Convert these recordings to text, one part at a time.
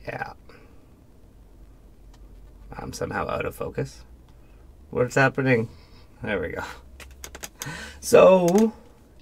Yeah. I'm somehow out of focus. What's happening? There we go. So,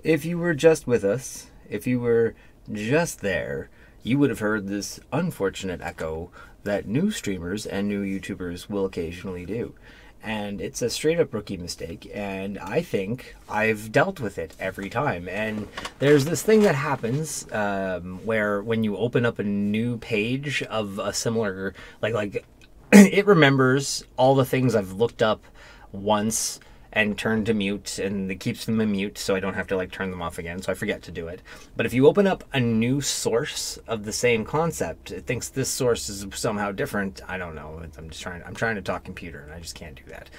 if you were just with us, if you were just there, you would have heard this unfortunate echo that new streamers and new YouTubers will occasionally do. And it's a straight up rookie mistake, and I think I've dealt with it every time. And there's this thing that happens where when you open up a new page of a similar, like it remembers all the things I've looked up once and turned to mute, and it keeps them in mute so I don't have to like turn them off again, so I forget to do it. But if you open up a new source of the same concept, it thinks this source is somehow different. I don't know. I'm trying to talk computer, and I just can't do that.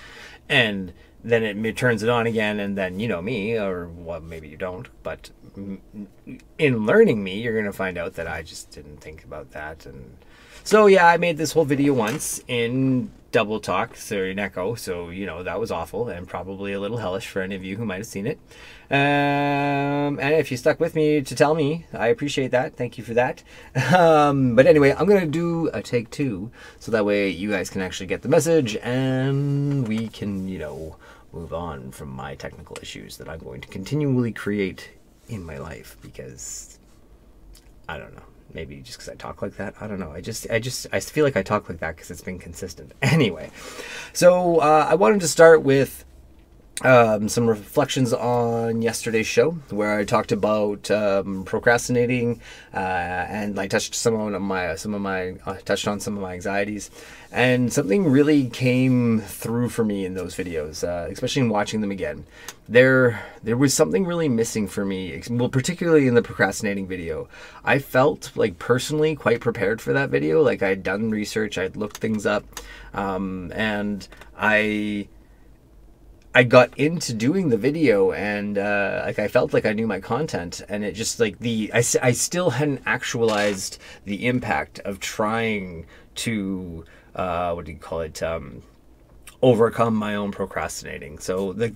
And then it turns it on again, and then, you know me, or well, maybe you don't, but in learning me, you're going to find out that I just didn't think about that. And so yeah, I made this whole video once in double talk, so in echo, so you know that was awful and probably a little hellish for any of you who might have seen it. And if you stuck with me to tell me, I appreciate that. Thank you for that. But anyway, I'm gonna do a take two, so that way you guys can actually get the message and we can, you know, move on from my technical issues that I'm going to continually create in my life, because I don't know. Maybe just because I talk like that. I don't know. I feel like I talk like that because it's been consistent. Anyway, so I wanted to start with some reflections on yesterday's show, where I talked about procrastinating, and I touched touched on some of my anxieties, and something really came through for me in those videos, especially in watching them again. There was something really missing for me, well, particularly in the procrastinating video. I felt like personally quite prepared for that video. Like I'd done research, I'd looked things up, and I got into doing the video, and like I felt like I knew my content, and it just like I still hadn't actualized the impact of trying to what do you call it, overcome my own procrastinating. So like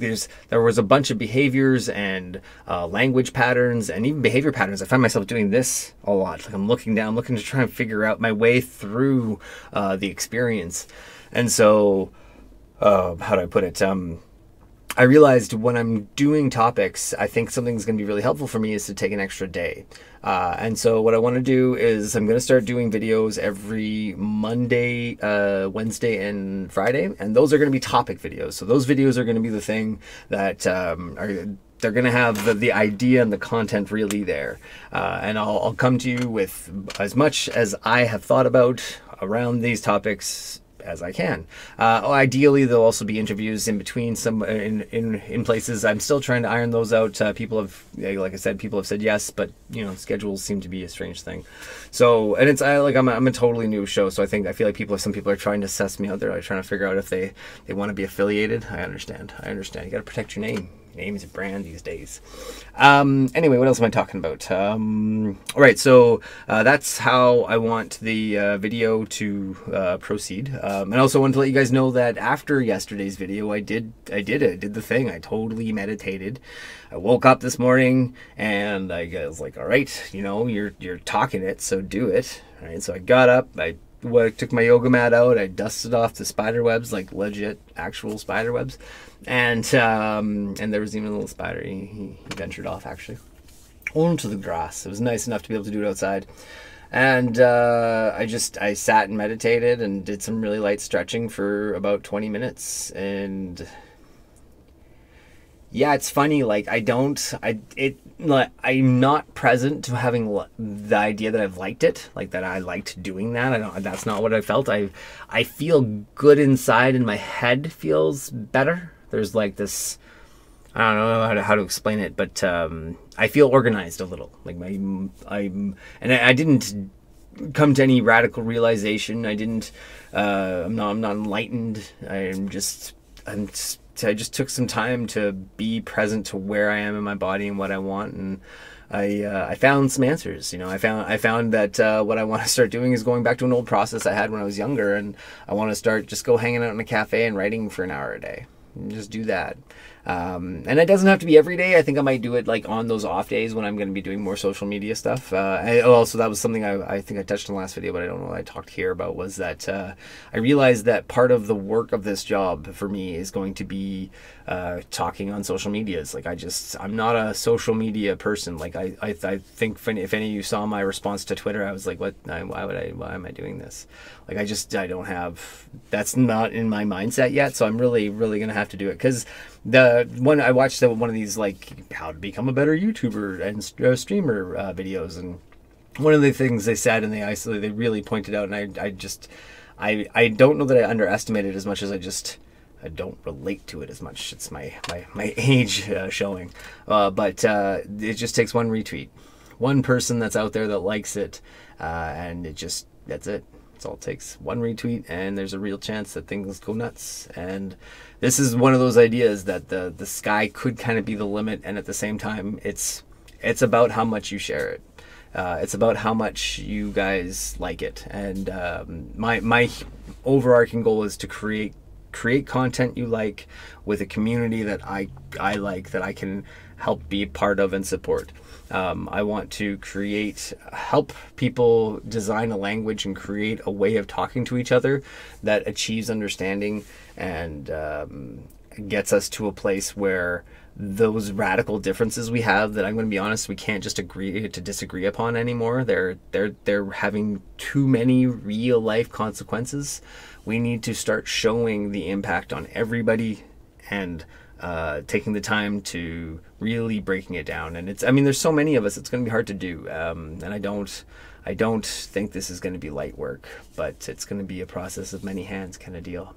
there was a bunch of behaviors and language patterns and even behavior patterns. I find myself doing this a lot. Like I'm looking down, looking to try and figure out my way through the experience. And so how do I put it? I realized when I'm doing topics, I think something's going to be really helpful for me is to take an extra day. And so what I want to do is I'm going to start doing videos every Monday, Wednesday, and Friday. And those are going to be topic videos. So those videos are going to be the thing that they're going to have the idea and the content really there. And I'll come to you with as much as I have thought about around these topics as I can. Ideally, there'll also be interviews in between, some in places. I'm still trying to iron those out. People have, like I said, people have said yes, but you know, schedules seem to be a strange thing. So, and it's I'm a totally new show, so I feel like some people are trying to suss me out there, like trying to figure out if they want to be affiliated. I understand. You got to protect your name. Name is a brand these days. Anyway, what else am I talking about? All right, so that's how I want the video to proceed. And I also want to let you guys know that after yesterday's video, I did the thing. I totally meditated. I woke up this morning and I was like, all right, you know, you're talking it, so do it. All right, so I got up. I took my yoga mat out. I dusted off the spider webs, like legit, actual spider webs, and there was even a little spider. He ventured off actually onto the grass. It was nice enough to be able to do it outside, and I sat and meditated and did some really light stretching for about 20 minutes, and yeah, it's funny. Like I'm not present to having the idea that I've liked it, like that I liked doing that. That's not what I felt. I feel good inside, and my head feels better. There's like this, I don't know how to explain it, but I feel organized a little. Like I didn't come to any radical realization. I'm not enlightened. I just took some time to be present to where I am in my body and what I want, and I found some answers. You know, I found that what I want to start doing is going back to an old process I had when I was younger, and I want to start just hanging out in a cafe and writing for an hour a day. just do that. And it doesn't have to be every day. I think I might do it like on those off days when I'm going to be doing more social media stuff. Also, that was something I think I touched in the last video, but I don't know what I talked here about, was that I realized that part of the work of this job for me is going to be talking on social medias. Like I'm not a social media person. Like I think if any of you saw my response to Twitter, I was like, why am I doing this? Like I don't have, that's not in my mindset yet. So I'm really going to have to do it, because I watched one of these like how to become a better YouTuber and streamer videos, and one of the things they said, and they really pointed out, and I don't know that I underestimate it as much as I don't relate to it as much. It's my age showing, but it just takes one retweet, one person that's out there that likes it, and that's it. That's all it takes. One retweet, and there's a real chance that things go nuts. And this is one of those ideas that the sky could kind of be the limit, and at the same time, it's about how much you share it. It's about how much you guys like it. And my overarching goal is to create content you like, with a community that I like, that I can help be part of and support. I want to help people design a language and create a way of talking to each other that achieves understanding and gets us to a place where those radical differences we have, that I'm going to be honest, we can't just agree to disagree upon anymore. They're having too many real life consequences. We need to start showing the impact on everybody, and taking the time to really breaking it down. And there's so many of us, it's going to be hard to do. And I don't think this is going to be light work, but it's going to be a process of many hands kind of deal.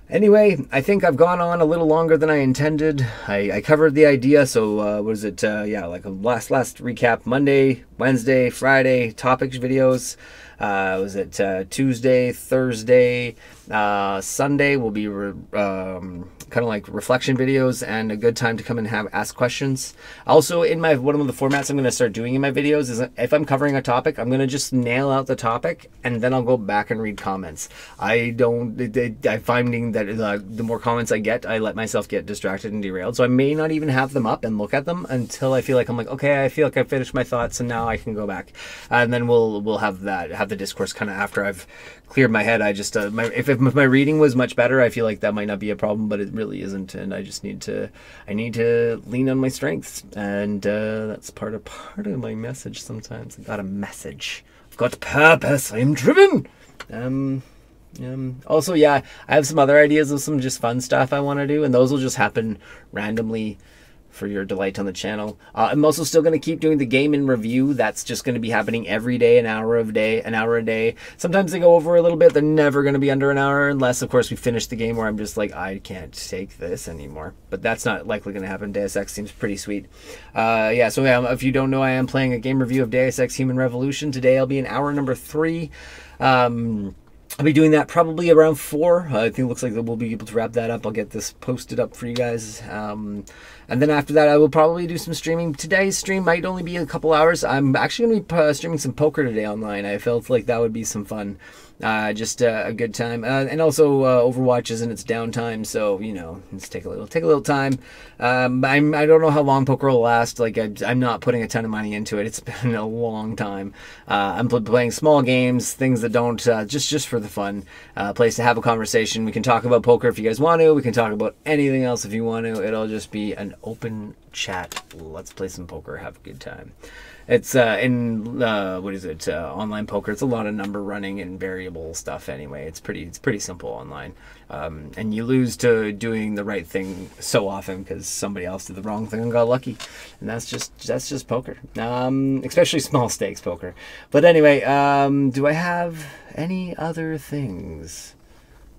Anyway, I think I've gone on a little longer than I intended. I covered the idea, so like a last recap: Monday, Wednesday, Friday, topics videos. Was it Tuesday, Thursday, Sunday will be kind of like reflection videos, and a good time to come and ask questions. Also, in one of the formats I'm going to start doing in my videos is, if I'm covering a topic, I'm going to just nail out the topic, and then I'll go back and read comments. I'm finding that the more comments I get, I let myself get distracted and derailed. So I may not even have them up and look at them until I feel like okay, I feel like I finished my thoughts, and now I can go back. And then we'll have the discourse kind of after I've cleared my head. If my reading was much better, I feel like that might not be a problem, but it really isn't, and I just need to lean on my strengths, and that's part of my message. Sometimes I've got a message, I've got purpose, I'm driven. Also, I have some other ideas of some just fun stuff I want to do, and those will just happen randomly for your delight on the channel. I'm also still going to keep doing the game in review. That's just going to be happening every day, an hour a day. Sometimes they go over a little bit. They're never going to be under an hour, unless of course we finish the game where I'm just like, I can't take this anymore. But that's not likely going to happen. Deus Ex seems pretty sweet. If you don't know, I am playing a game review of Deus Ex Human Revolution. Today I'll be in hour number 3. I'll be doing that probably around 4. I think it looks like we'll be able to wrap that up. I'll get this posted up for you guys. And then after that, I will probably do some streaming. Today's stream might only be a couple hours. I'm actually going to be streaming some poker today online. I felt like that would be some fun. Just a good time. And also Overwatch is in its downtime, so let's take a little time. I don't know how long poker will last. Like I'm not putting a ton of money into it. It's been a long time. I'm playing small games, things that don't just for the fun. Place to have a conversation. We can talk about poker if you guys want to. We can talk about anything else if you want to. It'll just be an open chat. Let's play some poker. Have a good time. It's online poker. It's a lot of number running and variable stuff anyway. It's pretty simple online. And you lose to doing the right thing so often because somebody else did the wrong thing and got lucky. And that's just poker. Especially small stakes poker. But anyway, do I have any other things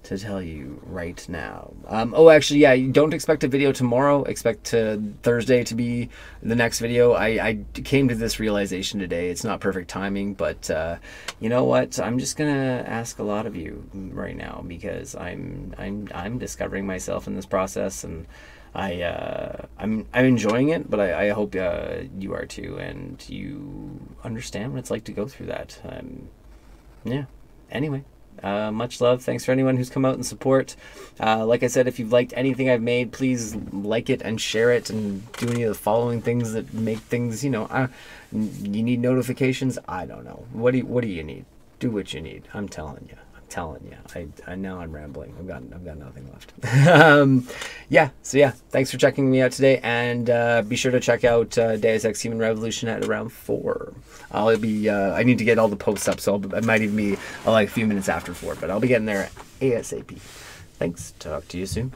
to tell you right now? Don't expect a video tomorrow. Expect Thursday to be the next video. I came to this realization today. It's not perfect timing, but you know what? I'm just gonna ask a lot of you right now, because I'm discovering myself in this process, and I'm enjoying it, but I hope you are too, and you understand what it's like to go through that. Anyway, Much love. Thanks for anyone who's come out and support. Like I said, if you've liked anything I've made, please like it and share it and do any of the following things that make things, you know, you need notifications. I don't know. What do you need? Do what you need. I'm telling you. I now I'm rambling. I've got nothing left. Yeah. So yeah, thanks for checking me out today, and be sure to check out Deus Ex Human Revolution at around 4. I'll be I need to get all the posts up, so it might even be like a few minutes after 4, but I'll be getting there ASAP. Thanks. Talk to you soon.